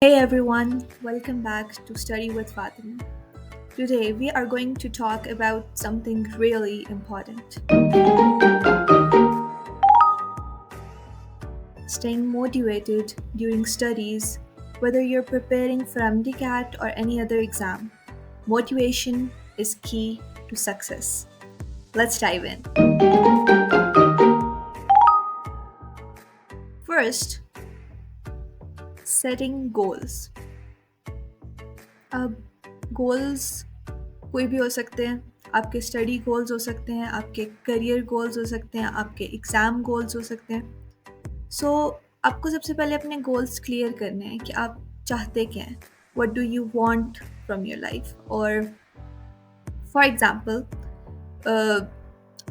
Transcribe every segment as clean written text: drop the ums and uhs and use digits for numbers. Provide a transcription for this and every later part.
Hey everyone, welcome back to Study with Fatima. Today we are going to talk about something really important: staying motivated during studies, whether you're preparing for MDCAT or any other exam. Motivation is key to success. Let's dive in. First, setting goals. अब goals कोई भी हो सकते हैं। आपके study goals हो सकते हैं, आपके करियर गोल्स हो सकते हैं, आपके एग्ज़ाम गोल्स हो सकते हैं। सो आपको सबसे पहले अपने गोल्स क्लियर करने हैं कि आप चाहते क्या हैं। What do you want from your life? और फॉर एग्ज़ाम्पल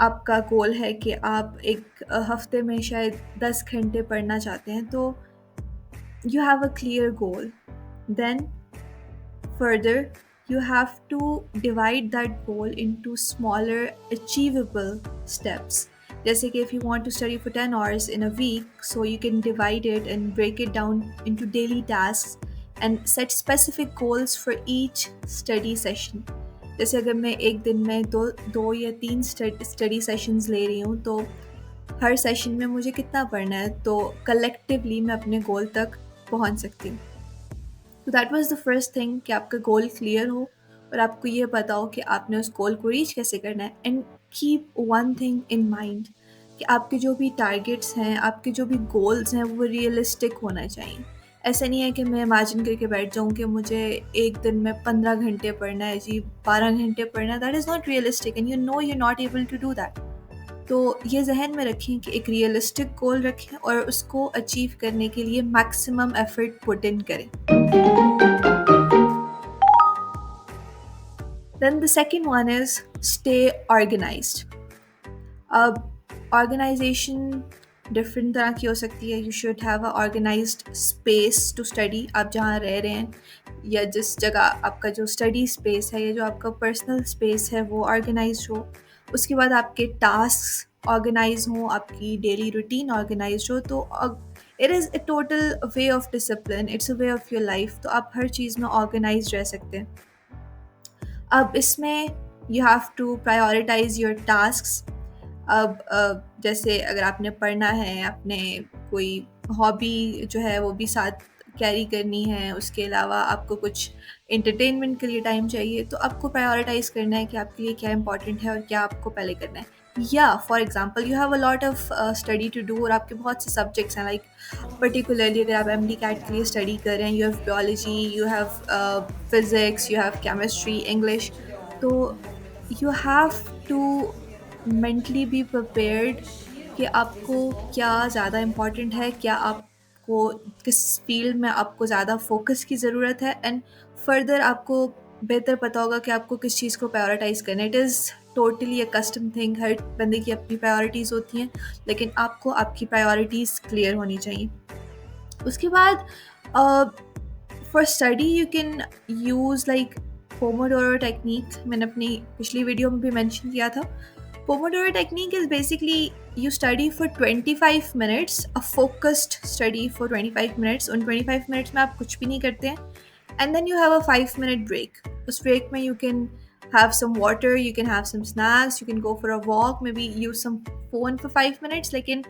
आपका गोल है कि आप एक हफ्ते में शायद 10 घंटे पढ़ना चाहते हैं, तो you have a clear goal. Then, further, you have to divide that goal into smaller, achievable steps. Just like if you want to study for 10 hours in a week, so you can divide it and break it down into daily tasks and set specific goals for each study session. जैसे अगर मैं एक दिन में दो या तीन study sessions ले रही हूँ, तो हर सेशन में मुझे कितना पढ़ना है, तो कलेक्टिवली मैं अपने गोल तक पहुंच सकती हूँ। तो that was the first thing कि आपका गोल क्लियर हो और आपको ये पता हो कि आपने उस गोल को रीच कैसे करना है। And keep one thing in mind कि आपके जो भी टारगेट्स हैं, आपके जो भी गोल्स हैं, वो रियलिस्टिक होना चाहिए। ऐसा नहीं है कि मैं इमेजिन करके बैठ जाऊँ कि मुझे एक दिन में 15 घंटे पढ़ना है जी, 12 घंटे पढ़ना है। That is not realistic and you know you not able to do that. तो ये जहन में रखें कि एक रियलिस्टिक गोल रखें और उसको अचीव करने के लिए मैक्सिमम एफर्ट पुट इन करें। Then the second one is stay organized. अब ऑर्गेनाइजेशन डिफरेंट तरह की हो सकती है। You should have a organised space to study. आप जहाँ रह रहे हैं या जिस जगह आपका जो स्टडी स्पेस है या जो आपका पर्सनल स्पेस है वो ऑर्गेनाइज हो। उसके बाद आपके टास्क ऑर्गेनाइज हों, आपकी डेली रूटीन ऑर्गेनाइज हो। तो it is a total way of discipline, it's a way of your life. तो आप हर चीज़ में ऑर्गेनाइज रह सकते हैं। अब इसमें you have to prioritise your tasks. अब जैसे अगर आपने पढ़ना है, आपने कोई हॉबी जो है वो भी साथ कैरी करनी है, उसके अलावा आपको कुछ एंटरटेनमेंट के लिए टाइम चाहिए, तो आपको प्रायोरिटाइज करना है कि आपके लिए क्या इंपॉर्टेंट है और क्या आपको पहले करना है। या for example you have a lot of study to do और आपके बहुत से सब्जेक्ट्स हैं, लाइक पर्टिकुलरली अगर आप एमडी कैट के लिए स्टडी कर रहे हैं, you have biology, you have physics, you have chemistry, English. तो you have to mentally be prepared कि आपको क्या ज़्यादा इम्पॉर्टेंट है, क्या आपको किस फील्ड में आपको ज़्यादा फोकस की ज़रूरत है। एंड फर्दर आपको बेहतर पता होगा कि आपको किस चीज़ को प्रायोरिटाइज़ करना है। It is totally a custom thing. हर बंदे की अपनी प्रायोरिटीज़ होती हैं, लेकिन आपको आपकी प्रायोरिटीज़ क्लियर होनी चाहिए। उसके बाद for study you can use like Pomodoro technique. मैंने अपनी पिछली वीडियो में भी मेंशन किया था। Pomodoro technique is basically you study for 25 minutes, a focused study for 25 minutes. उन 25 minutes में आप कुछ भी नहीं करते हैं, and then you have a 5-minute break. उस break में you can have some water, you can have some snacks, you can go for a walk, maybe use some phone for 5 minutes. लेकिन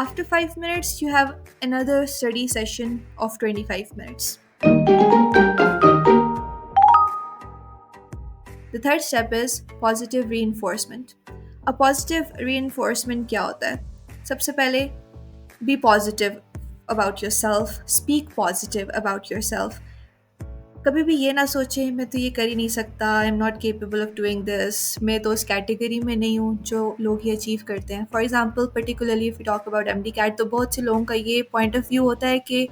after 5 minutes you have another study session of 25 minutes. The third step is positive reinforcement. A positive reinforcement क्या होता है? सबसे पहले be positive about yourself, speak positive about yourself. कभी भी ये ना सोचें मैं तो ये कर ही नहीं सकता, I am not capable of doing this, मैं तो उस कैटेगरी में नहीं हूँ जो लोग ये अचीव करते हैं। For example particularly if you talk about MD CAT, तो बहुत से लोगों का ये पॉइंट ऑफ व्यू होता है कि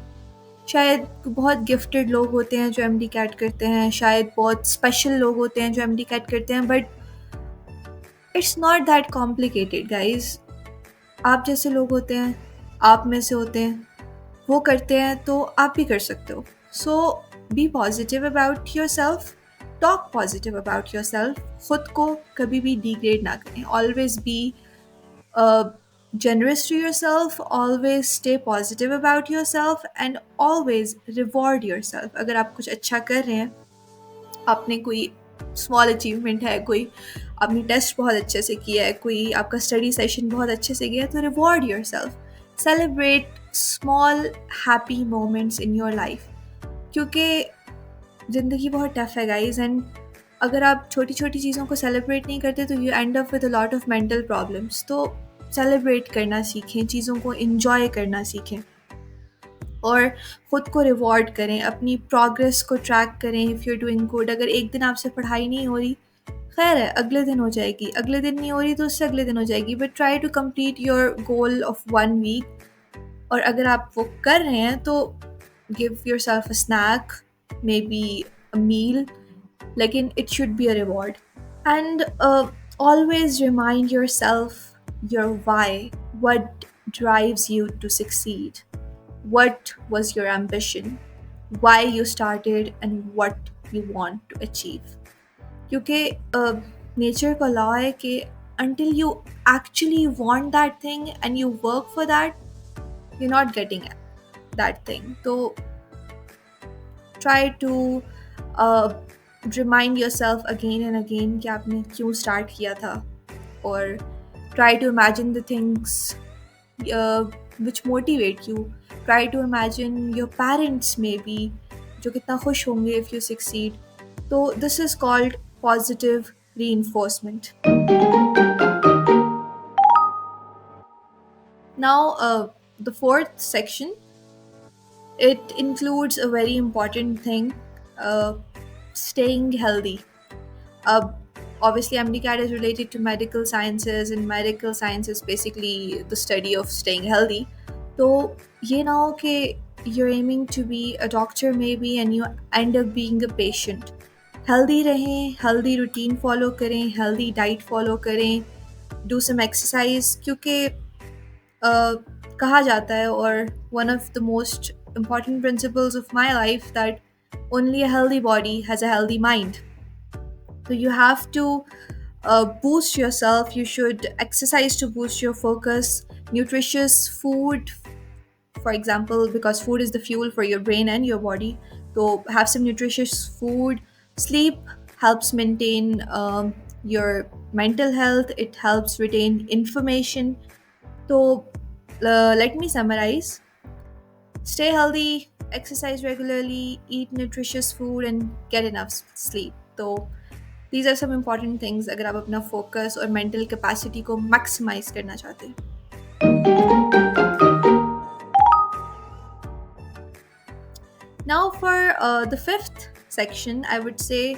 शायद बहुत गिफ्टेड लोग होते हैं जो एमडी कैट करते हैं, शायद बहुत स्पेशल लोग होते हैं जो एमडी कैट करते हैं, but it's not that complicated guys. आप जैसे लोग होते हैं, आप में से होते हैं, वो करते हैं तो आप भी कर सकते हो। So be positive about yourself, talk positive about yourself. खुद को कभी भी डिग्रेड ना करें। Always be generous to yourself, always stay positive about yourself and always reward yourself. अगर आप कुछ अच्छा कर रहे हैं, आपने कोई स्मॉल अचीवमेंट है, कोई आपने टेस्ट बहुत अच्छे से किया है, कोई आपका स्टडी सेशन बहुत अच्छे से गया है, तो reward yourself, celebrate small happy moments in your life, क्योंकि ज़िंदगी बहुत टफ है गाइस, एंड अगर आप छोटी छोटी चीज़ों को सेलिब्रेट नहीं करते तो you and up with a lot of mental problems. तो सेलिब्रेट करना सीखें, चीज़ों को इन्जॉय करना सीखें और ख़ुद को रिवॉर्ड करें, अपनी प्रोग्रेस को ट्रैक करें. If you are doing good, अगर एक दिन आपसे पढ़ाई नहीं हो रही, खैर है, अगले दिन हो जाएगी, अगले दिन नहीं हो रही तो उससे अगले दिन हो जाएगी, but try to complete your goal of 1 week. और अगर आप वो कर रहे हैं तो give yourself a snack, maybe a meal, लेकिन it should be a reward. And always remind yourself your why, what drives you to succeed, what was your ambition, why you started and what you want to achieve. क्योंकि nature का law है कि until you actually want that thing and you work for that, you're not getting that thing. So try to uh, remind yourself again and again कि आपने क्यों start किया था, or try to imagine the things which motivate you. Try to imagine your parents maybe जो कितना खुश होंगे if you succeed. So this is called positive reinforcement. Now the fourth section, it includes a very important thing, uh, staying healthy. Uh, Obviously, MDCAT is related to medical sciences, and medical science is basically the study of staying healthy. So, you know, okay, you're aiming to be a doctor maybe, and you end up being a patient. Healthy रहें, healthy routine follow करें, healthy diet follow करें, do some exercise, क्योंकि कहा जाता है, or one of the most important principles of my life, that only a healthy body has a healthy mind. So you have to boost yourself. You should exercise to boost your focus. Nutritious food, for example, because food is the fuel for your brain and your body. So have some nutritious food. Sleep helps maintain your mental health. It helps retain information. So let me summarize. Stay healthy, exercise regularly, eat nutritious food, and get enough sleep. So these are some important things अगर आप अपना focus और mental capacity को maximize करना चाहते हैं. Now for the fifth section, I would say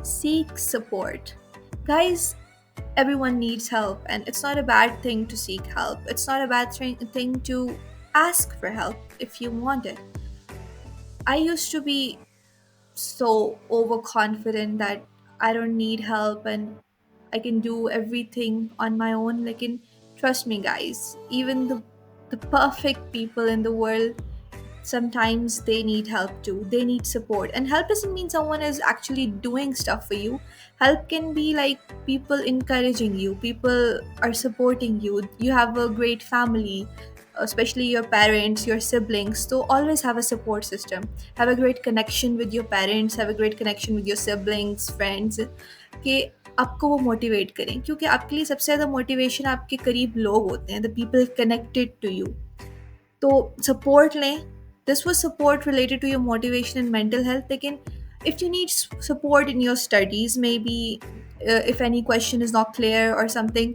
seek support. Guys, everyone needs help, and it's not a bad thing to seek help. It's not a bad thing to ask for help if you want it. I used to be so overconfident that I don't need help and I can do everything on my own. Like, trust me, guys, even the perfect people in the world, sometimes they need help too. They need support. And help doesn't mean someone is actually doing stuff for you. Help can be like people encouraging you, people are supporting you. You have a great family, especially your parents, your siblings. So always have a support system. Have a great connection with your parents, have a great connection with your siblings, friends, कि आपको वो motivate करें, क्योंकि आपके लिए सबसे ज़्यादा motivation आपके करीब लोग होते हैं, the people connected to you. तो सपोर्ट लें. This was support related to your motivation and mental health. लेकिन if you need support in your studies, maybe if any question is not clear और something,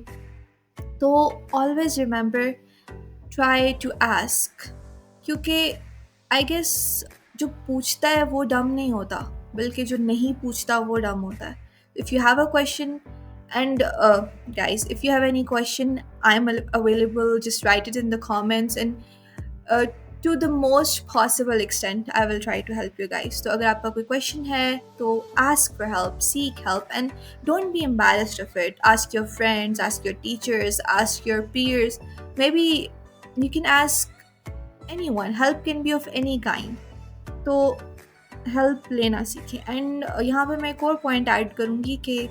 तो always remember, try to ask. क्योंकि I guess जो पूछता है वो डम नहीं होता, बल्कि जो नहीं पूछता वो डम होता है. If you have a question, and guys, if you have any question, I'm available. Just write it in the comments, and to the most possible extent, I will try to help you guys. So अगर आपका कोई question है तो ask for help, seek help, and don't be embarrassed of it. Ask your friends, ask your teachers, ask your peers. Maybe you can ask anyone. Help can be of any kind. तो help लेना सीखें. And यहाँ पे मैं एक और point add करूँगी कि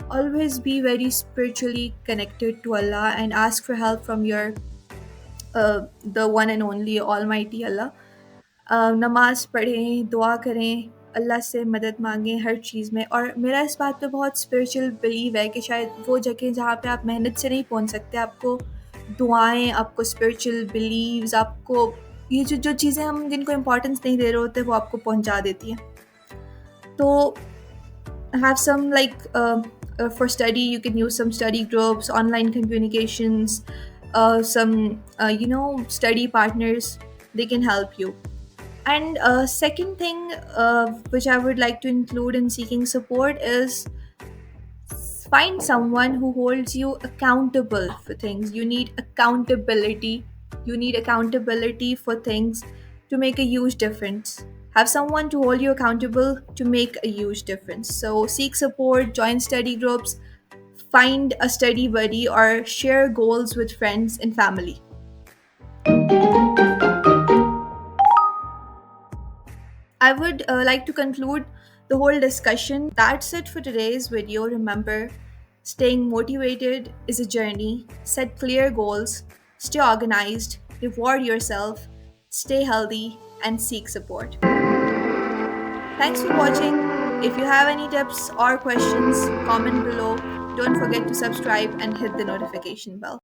Always be very spiritually connected to Allah and ask for help from the one and only Almighty Allah. नमाज पढ़ें, दुआ करें, अल्लाह से मदद मांगें हर चीज़ में। और मेरा इस बात पे बहुत स्पिरिचुअल बिलीव है कि शायद वो जगह जहाँ पे आप मेहनत से नहीं पहुँच सकते, आपको दुआएं, आपको स्पिरिचुअल बिलीव्स, आपको ये जो जो चीज़ें हम जिनको इम्पोर्टेंस नहीं दे रहे होते वो आपको पहुँचा देती हैं। तो have some for study you can use some study groups, online communications, some study partners. They can help you. And second thing which I would like to include in seeking support is find someone who holds you accountable for things. You need accountability. You need accountability for things to make a huge difference. Have someone to hold you accountable to make a huge difference. So seek support, join study groups, find a study buddy, or share goals with friends and family. I would like to conclude the whole discussion. That's it for today's video. Remember, staying motivated is a journey. Set clear goals, stay organized, reward yourself, stay healthy, and seek support. Thanks for watching. If you have any tips or questions, comment below. Don't forget to subscribe and hit the notification bell.